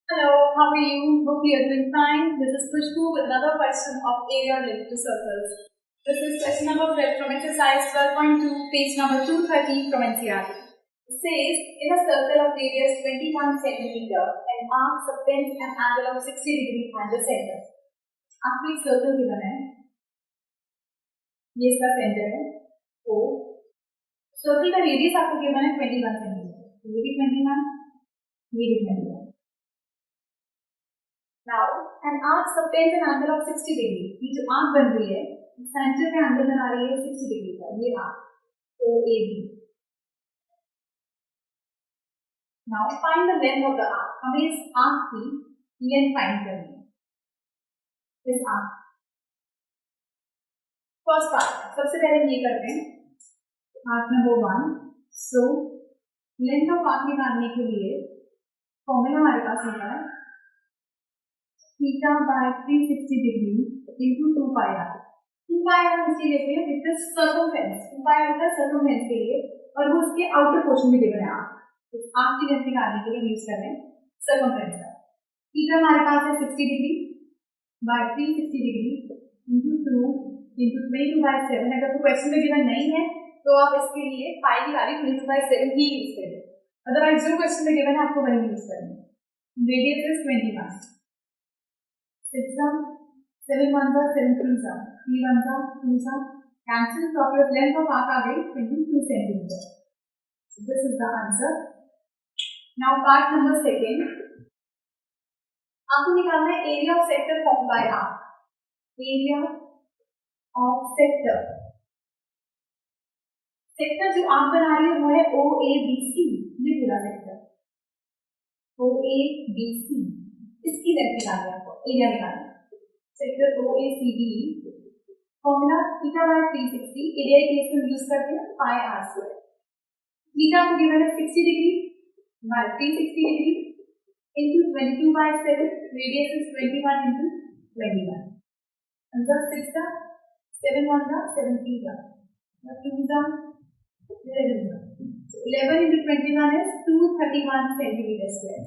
Hello, how are you? Hope you are doing fine. This is Kushbu with another question of area related to circles. This is question number 5 from exercise 12.2, page number 230 from NCERT. It says, in a circle of radius 21 centimeter, an arc subtends an angle of 60 degree at the center. आपको एक circle given है, ये इसका centre है, तो circle का radius आपको given है 21 सेंटीमीटर, ये भी 21, ये भी 21. Now, an arc subtends an angle of 60 degree. ये जो आर्क बन रही है, सेंटर में एंगल बना रही है 60 डिग्री का, ये arc OAB. Now, find the length of the arc. हमें इस आर्क की लेंथ फाइंड करनी है. इस आर्क. फर्स्ट पार्ट, सबसे पहले ये करते हैं. Arc number 1. So, length of arc निकालने के लिए फॉर्मूला हमारे पास होता है theta by 360 degree into 2 pi r. 2 pi r इसलिए लेते हैं बिकॉज़ सर्कमफेरेंस 2 पाई होता है सर्कमफेरेंस के लिए और वो उसके आउटर पोर्शन में गिवन है आर्क. तो आर्क की लेंथ निकालने के लिए यूज कर रहे हैं सर्कमफेरेंस का. थीटा हमारे पास है 60 degree by 360 degree into 2 into 22/7. अगर तो क्वेश्चन में गिवन नहीं है तो आप इसके लिए पाई की वैल्यू 22/7 ही यूज करें. अदरवाइज जो क्वेश्चन में गिवन है आपको वही यूज करना है. Radius is 21. 7 1 7 3 3 1 2 cancel. Proper length of arc आ गई 22 centimeter. So this is the answer. Now part number 2. आपको निकालना है area of sector formed by arc. Area of sector. Sector जो आर्क बना रही है वो है OABC. ये पूरा सेक्टर OABC. इसकी लेंथ निकालनी है आपको, एरिया निकालना है. Sector OACD formula theta by 360. Area के केस में यूज करते हैं पाई आर स्क्वायर. थीटा को गिवन है 60 degree by 360 degree into 22/7. Radius is 21 into 21. Answer 6 का 7 1 का 7 3 का 2 का 11 इनटू 21 इज 231 सेंटीमीटर स्क्वायर.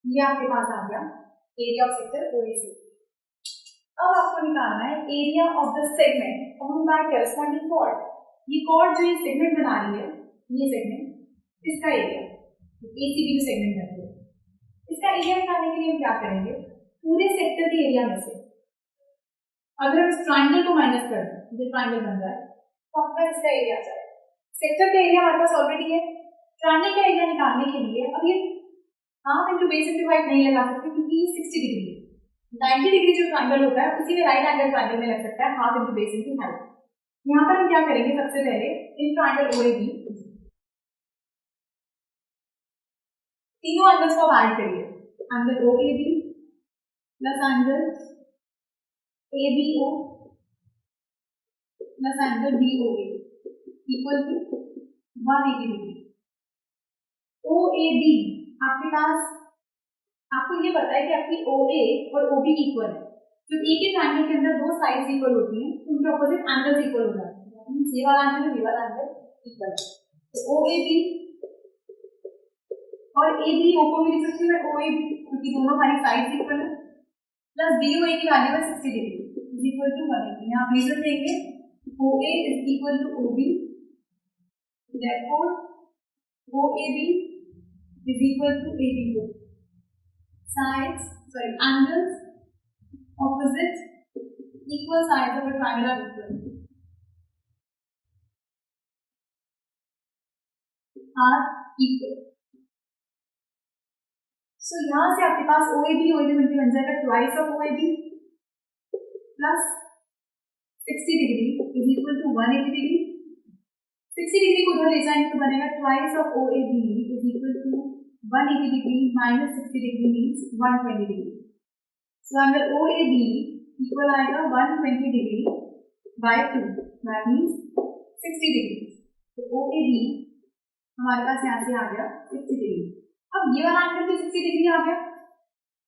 ये आपके पास आ गया एरिया ऑफ सेक्टर OAC. अब आपको निकालना है area of the segment on by corresponding chord. ये कॉर्ड जो ये सेगमेंट बना रही है, ये सेगमेंट, इसका एरिया ACB जो सेगमेंट है, इसका एरिया निकालने के लिए हम क्या करेंगे, पूरे सेक्टर के एरिया में से अगर हम इस ट्रायंगल को माइनस कर दें, जो ट्रायंगल बन रहा है, तो आपका इसका एरिया आ जाएगा. सेक्टर का एरिया हमारे पास ऑलरेडी है. ट्रायंगल का एरिया निकालने के लिए अब ये half into base into height नहीं लगा सकते क्योंकि 60 डिग्री है. 90 डिग्री जो ट्रायंगल होता है उसी में राइट एंगल ट्रायंगल में लग सकता है half into base into height. यहाँ पर हम क्या करेंगे, सबसे पहले इन ट्रायंगल OAB तीनों एंगल्स को ऐड करिए. Angle OAB plus angle ABO plus angle BOA equal to 180 degree. OAB आपके पास, आपको ये पता है कि आपकी OA और OB इक्वल है. जब एक ही ट्रायंगल के अंदर दो साइड्स इक्वल होती हैं तो उनके ऑपोजिट एंगल्स इक्वल हो जाते हैं. ये वाला एंगल और ये वाला एंगल इक्वल है. तो OAB और ABO को भी लिख सकते हैं OAB क्योंकि दोनों हमारी साइड्स इक्वल है, प्लस BOA की वैल्यू है 60 डिग्री इज इक्वल टू 180. यहाँ मेजर देंगे OA is equal to OB. therefore OAB is equal to ABO. Sides, angles opposite equal sides of a triangle are equal. Are equal. So यहाँ से आपके पास OAB मिलकर बन जाएगा twice of OAB plus 60 degree is equal to 180 degree. 60 degree को उधर ले जाएंगे तो बनेगा twice of OAB is equal to 180 degree minus 60 degree means 120 degree. So angle OAB equal आएगा 120 degree by 2. That means 60 degree. तो OAB हमारे पास यहाँ से आ गया 60 degree. अब ये वाला एंगल भी 60 डिग्री आ गया,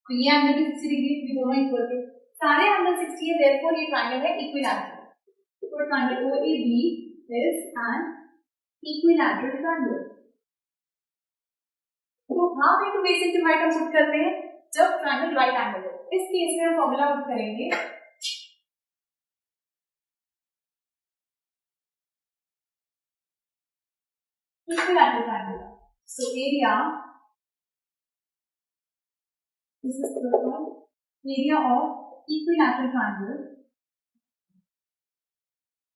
तो ये एंगल भी 60 डिग्री, ये दोनों इक्वल थे. सारे एंगल 60 है, therefore ये ट्रायंगल है इक्विलैटरल. तो triangle OAB is an equilateral triangle. तो half into base into height हम पुट करते हैं जब ट्रायंगल राइट एंगल हो। इस केस में हम फॉर्मूला यूज करेंगे equilateral triangle. So area, this is area of equilateral triangle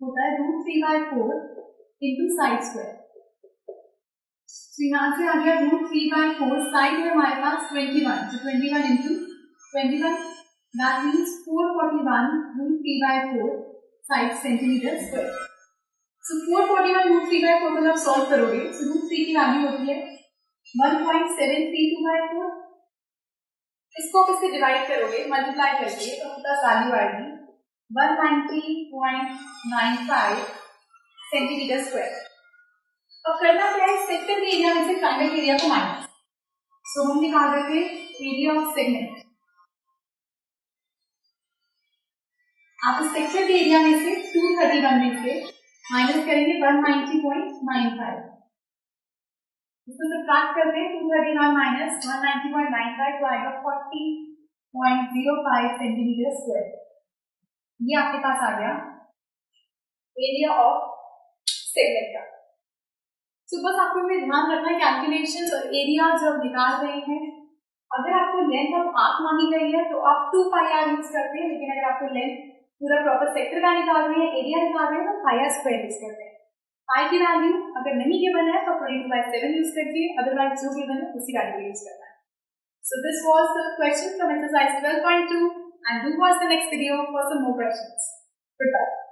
होता है √3/4 इंटू साइड स्क्वायर। तो यहाँ से आ गया √3/4, साइड है हमारे पास 21, तो 21 into 21, that means 441 √3/4 side centimetre square. So 441 √3/4 को जब सॉल्व करोगे तो √3 की वैल्यू होती है 1.732/4। इसको आप इससे डिवाइड करोगे मल्टीप्लाई करके तो प्लस वैल्यू आएगी 190.95 सेंटीमीटर स्क्वायर। अब करना क्या है, सेक्टर के एरिया में से ट्रायंगल के एरिया को माइनस। सो हम निकाल रहे थे एरिया ऑफ सेगमेंट। आप इस सेक्टर के एरिया में से 231 में से माइनस करेंगे 190.95। इसको सब्ट्रैक्ट करते हैं 231 माइनस 190.95 तो आएगा 40.05 सेंटीमीटर स्क्वायर। ये आपके पास आ गया एरिया ऑफ सेगमेंट का। तो बस आपको में ध्यान रखना है कैलकुलेशन और एरिया जब निकाल रहे हैं, अगर आपको लेंथ ऑफ आर्क मांगी गई है तो आप 2πr यूज करते हैं, लेकिन अगर आपको लेंथ पूरा प्रॉपर सेक्टर का निकाल रहे हैं, एरिया निकाल रहे हैं तो πr² यूज करते हैं। पाई की वैल्यू अगर नहीं गिवन है तो 22/7 यूज करके, अदरवाइज जो गिवन है उसी वैल्यू यूज करना है। So this was the question from exercise 12.2 and do watch the next video for some more questions. Goodbye.